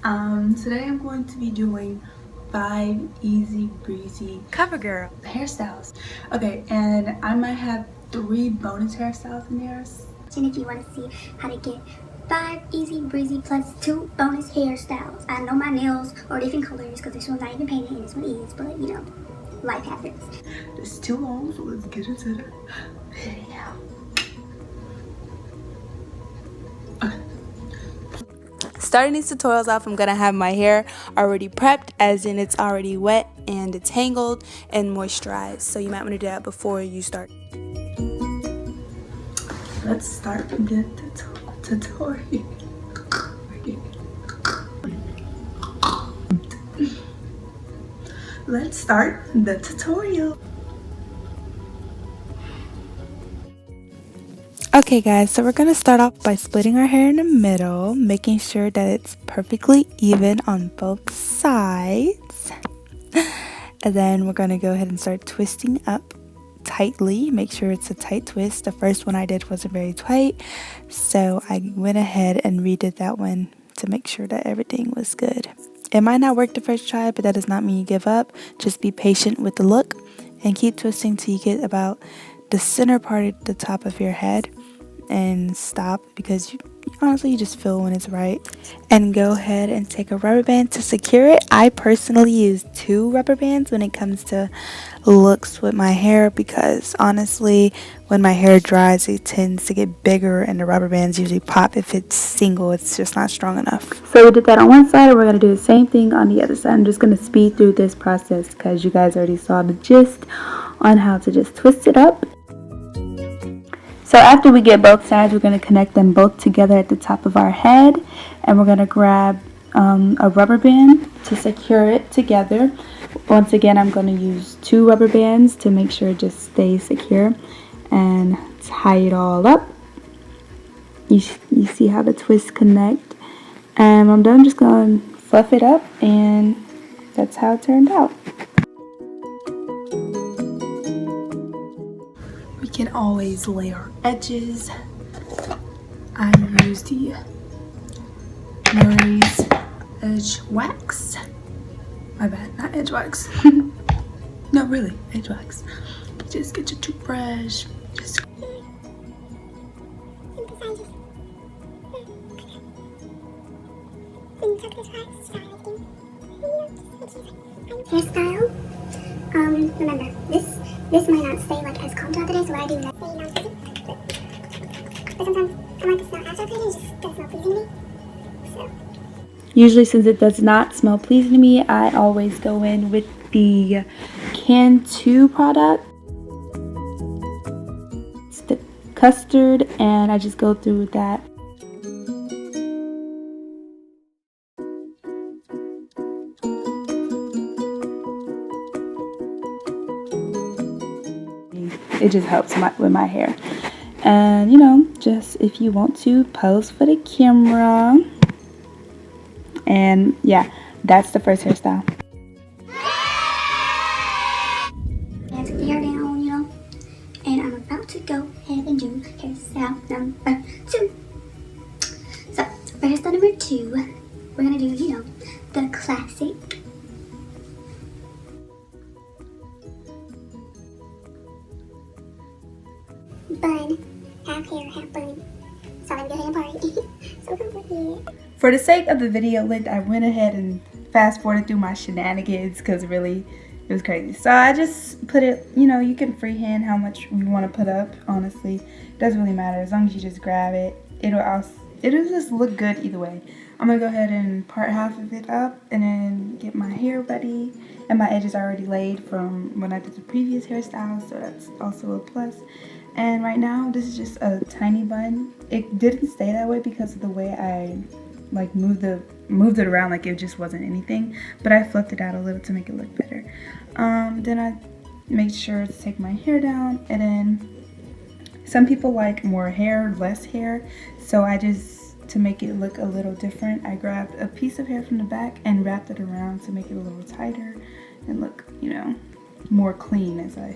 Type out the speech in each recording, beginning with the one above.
Today I'm going to be doing 5 easy breezy cover girl hairstyles. Okay, and I might have 3 bonus hairstyles in there. And if you want to see how to get 5 easy breezy plus 2 bonus hairstyles. I know my nails are different colors because this one's not even painted and this one is, but you know, life happens. It's too long, so let's get into the video. Starting these tutorials off, I'm gonna have my hair already prepped, as in it's already wet and it's tangled and moisturized, so you might want to do that before you start. Let's start the tutorial. Let's start the tutorial. Okay guys, so we're going to start off by splitting our hair in the middle, making sure that it's perfectly even on both sides. And then we're going to go ahead and start twisting up tightly. Make sure it's a tight twist. The first one I did wasn't very tight, so I went ahead and redid that one to make sure that everything was good. It might not work the first try, but that does not mean you give up. Just be patient with the look and keep twisting till you get about the center part at the top of your head, and stop, because honestly you just feel when it's right. And go ahead and take a rubber band to secure it. I personally use 2 rubber bands when it comes to looks with my hair, because honestly when my hair dries it tends to get bigger and the rubber bands usually pop. If it's single, it's just not strong enough. So we did that on one side, and we're going to do the same thing on the other side. I'm just going to speed through this process because you guys already saw the gist on how to just twist it up. So after we get both sides, we're going to connect them both together at the top of our head, and we're going to grab a rubber band to secure it together. Once again, I'm going to use 2 rubber bands to make sure it just stays secure, and tie it all up. You see how the twists connect, and when I'm done, I'm just going to fluff it up, and that's how it turned out. We can always lay our edges. I use the Murray's Edge Wax. My bad, not edge wax. No, really, edge wax. Just get your toothbrush. Just hairstyle. Remember, this might not stay like as combed out today, so what I do is I say but sometimes I like to smell after I put it, it just doesn't smell pleasing to me. So Usually, since it does not smell pleasing to me, I always go in with the Cantu product. It's the Custard, and I just go through with that. It just helps with my hair. And you know, just if you want to pose for the camera. And yeah, that's the first hairstyle. I took the hair down, you know, and I'm about to go ahead and do hairstyle number 2. So for hairstyle number 2, we're gonna do, you know, the classic bun, half hair, half bun. So I'm gonna go ahead and party. So complicated. For the sake of the video length, I went ahead and fast forwarded through my shenanigans because really it was crazy. So I just put it, you know, you can freehand how much you want to put up. Honestly, it doesn't really matter as long as you just grab it. It'll just look good either way. I'm gonna go ahead and part half of it up and then get my hair ready. And my edges are already laid from when I did the previous hairstyle, so that's also a plus. And right now, this is just a tiny bun. It didn't stay that way because of the way I like moved it around, like it just wasn't anything, but I flipped it out a little to make it look better. Then I made sure to take my hair down, and then some people like more hair, less hair, so I just, to make it look a little different, I grabbed a piece of hair from the back and wrapped it around to make it a little tighter and look, you know, more clean, as I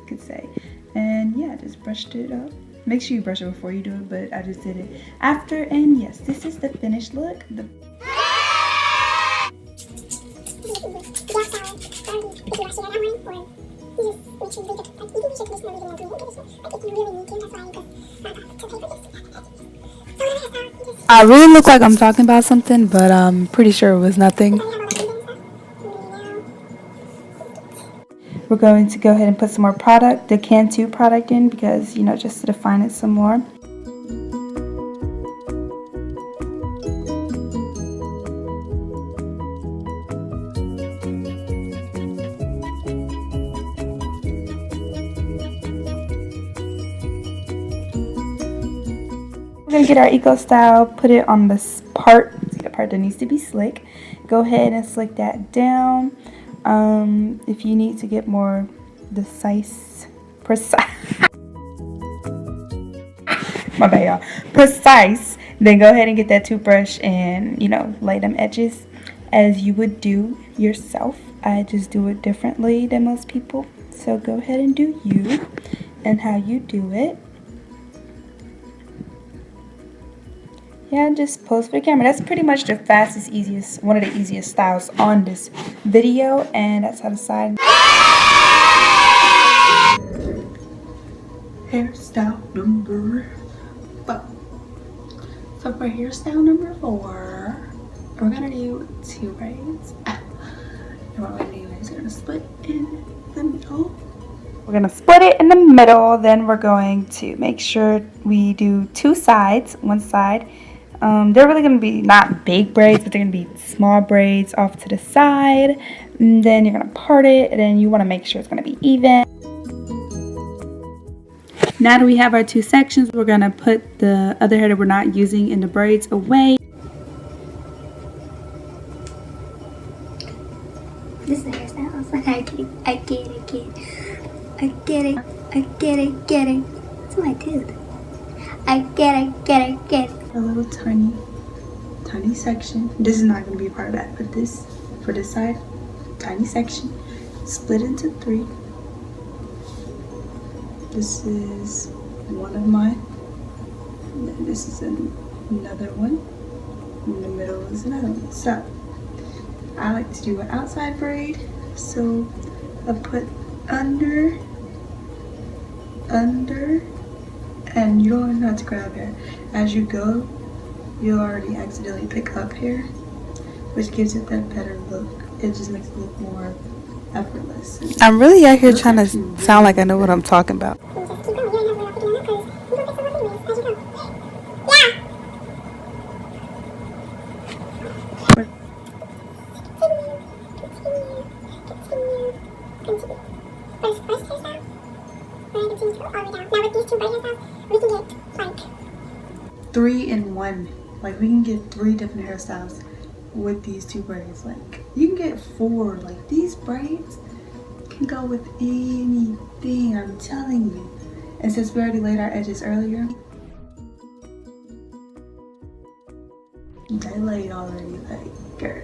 could say. And yeah, just brushed it up. Make sure you brush it before you do it, but I just did it after. And yes, this is the finished look. I really look like I'm talking about something, but I'm pretty sure it was nothing. We're going to go ahead and put some more product, the Cantu product in, because, you know, just to define it some more. We're going to get our Eco Style, put it on this part, see the part that needs to be slick. Go ahead and slick that down. If you need to get more precise, my bad, y'all, precise, then go ahead and get that toothbrush and, you know, lay them edges as you would do yourself. I just do it differently than most people, so go ahead and do you and how you do it. Yeah, just pose for the camera. That's pretty much the fastest, easiest, one of the easiest styles on this video, and that's how the side. Hairstyle number 4. So for hairstyle number 4, we're gonna do 2 braids. And what we're gonna do is we're gonna split in the middle. We're gonna split it in the middle. Then we're going to make sure we do 2 sides. One side. They're really going to be not big braids, but they're going to be small braids off to the side. And then you're going to part it, and then you want to make sure it's going to be even. Now that we have our 2 sections, we're going to put the other hair that we're not using in the braids away. This is the hairstyle. I get it. That's my tooth. I get it. A little tiny section. This is not going to be a part of that, but this, for this side, tiny section, split into 3. This is one of mine, and then this is another one, in the middle is another one. So I like to do an outside braid, so I put under, and you don't even have to grab hair. As you go, you'll already accidentally pick up hair, which gives it that better look. It just makes it look more effortless. I'm really out here trying to sound like I know what I'm talking about. Three in one. Like, we can get 3 different hairstyles with these 2 braids. Like, you can get 4. Like, these braids can go with anything, I'm telling you. And since we already laid our edges earlier, they laid already, like, girl.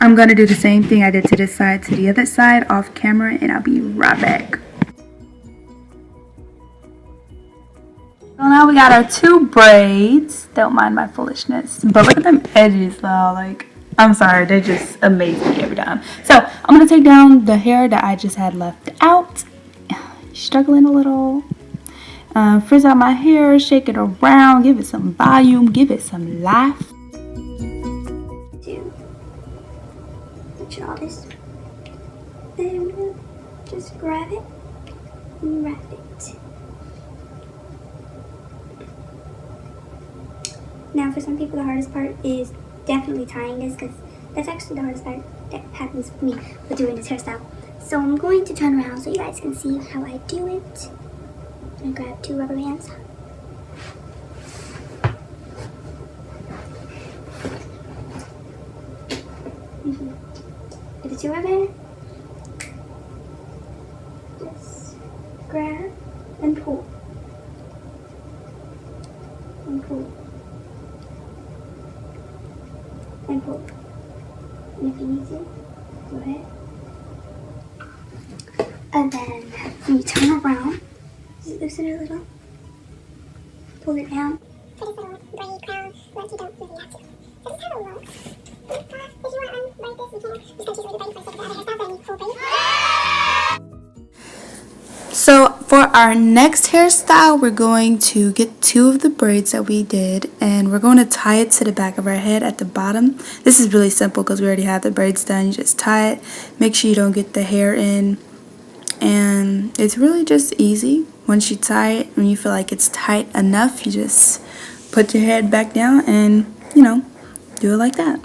I'm gonna do the same thing I did to this side to the other side off camera, and I'll be right back. So now we got our 2 braids. Don't mind my foolishness, but look at them edges though. Like, I'm sorry, they just amaze me every time. So I'm gonna take down the hair that I just had left out. Struggling a little. Frizz out my hair, shake it around, give it some volume, give it some life. All this, and just grab it and wrap it. Now for some people the hardest part is definitely tying this, because that's actually the hardest part that happens with me with doing this hairstyle. So I'm going to turn around so you guys can see how I do it. I'm going to grab 2 rubber bands. Get the 2 rubber bands. Just grab and pull. And pull. And pull. And if you need to, go ahead. And then when you turn around, just loosen it a little. Pull it down. For this little braid crown, but you don't really have to. this is how it looks. If you want to unbraid this, you can. Just gotta choose a way to braid it for the other hairstyles that need full braid. So for our next hairstyle, we're going to get 2 of the braids that we did, and we're going to tie it to the back of our head at the bottom. This is really simple because we already have the braids done. You just tie it, make sure you don't get the hair in, and it's really just easy. Once you tie it, when you feel like it's tight enough, you just put your head back down and, you know, do it like that.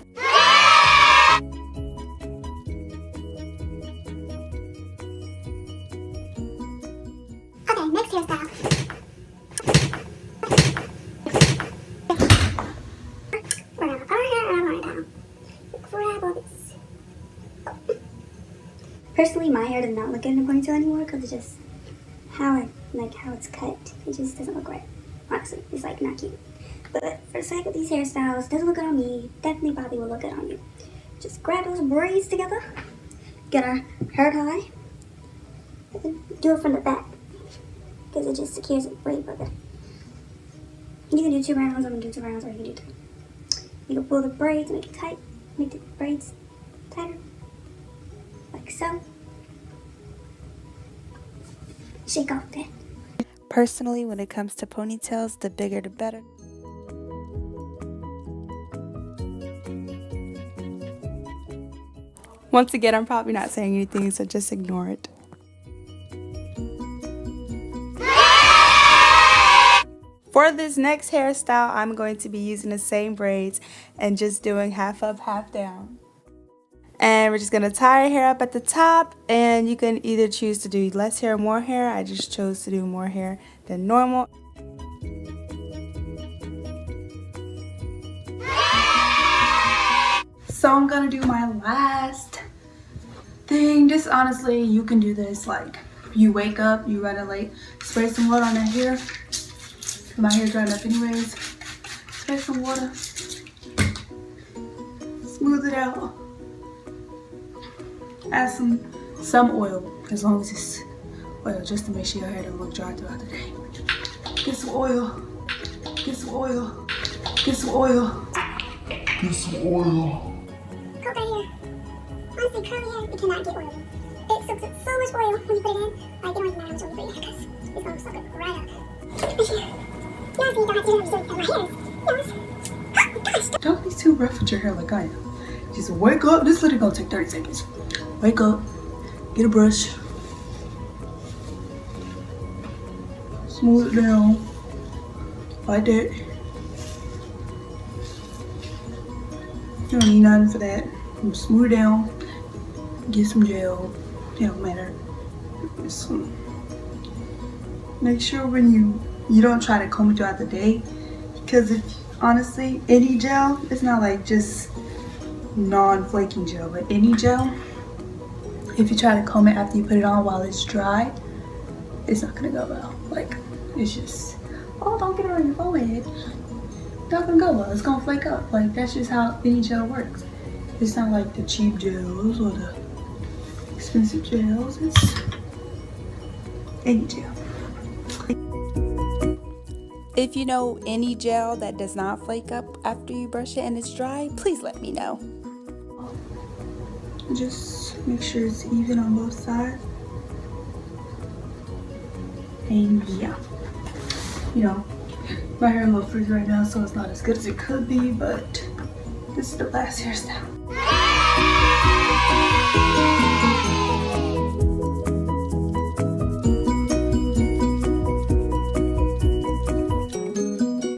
Okay, next hairstyle. We're gonna put our hair and I'm gonna grab all this. Personally, my hair does not look good in a ponytail anymore because it's just how it's cut. It just doesn't look right. Honestly, it's like not cute. But for the sake of these hairstyles, doesn't look good on me. Definitely probably will look good on you. Just grab those braids together, get our hair tie, and then do it from the back because it just secures it way better. You can do 2 rounds. I'm gonna do 2 rounds, or you can do 3. You can pull the braids, make it tight, make the braids tighter, like so. Shake off that. Personally, when it comes to ponytails, the bigger the better. Once again, I'm probably not saying anything, so just ignore it. For this next hairstyle, I'm going to be using the same braids and just doing half up, half down. And we're just going to tie our hair up at the top, and you can either choose to do less hair or more hair. I just chose to do more hair than normal. So I'm gonna do my last thing. Just honestly, you can do this like you wake up, you run late, spray some water on that hair. My hair dried up anyways. Spray some water, smooth it out. Add some oil, as long as it's oil, just to make sure your hair don't look dry throughout the day. Get some oil. Get some oil. Get some oil. Get some oil. Coat right here. Honestly, curly hair, it cannot get oily. It soaks up so much oil when you put it in. Like, it don't even matter how much oil you put in because it's going to soak it right up. Honestly, you don't have to do it my hair is. Oh gosh. Don't be too rough with your hair like I am. Just wake up. This literally gonna take 30 seconds. Wake up. Get a brush. Smooth it down. Like that. You don't need nothing for that. You smooth it down. Get some gel. It don't matter. Just make sure when you don't try to comb it throughout the day, because if honestly any gel, it's not like just non-flaking gel, but any gel, if you try to comb it after you put it on while it's dry, it's not gonna go well. Like, it's just, oh, don't get it on your forehead. Not gonna go well. It's gonna flake up. Like, that's just how any gel works. It's not like the cheap gels or the expensive gels. It's any gel. If you know any gel that does not flake up after you brush it and it's dry, please let me know. Just make sure it's even on both sides. And yeah, you know, my hair a little frizzy right now, so it's not as good as it could be, but this is the last hairstyle.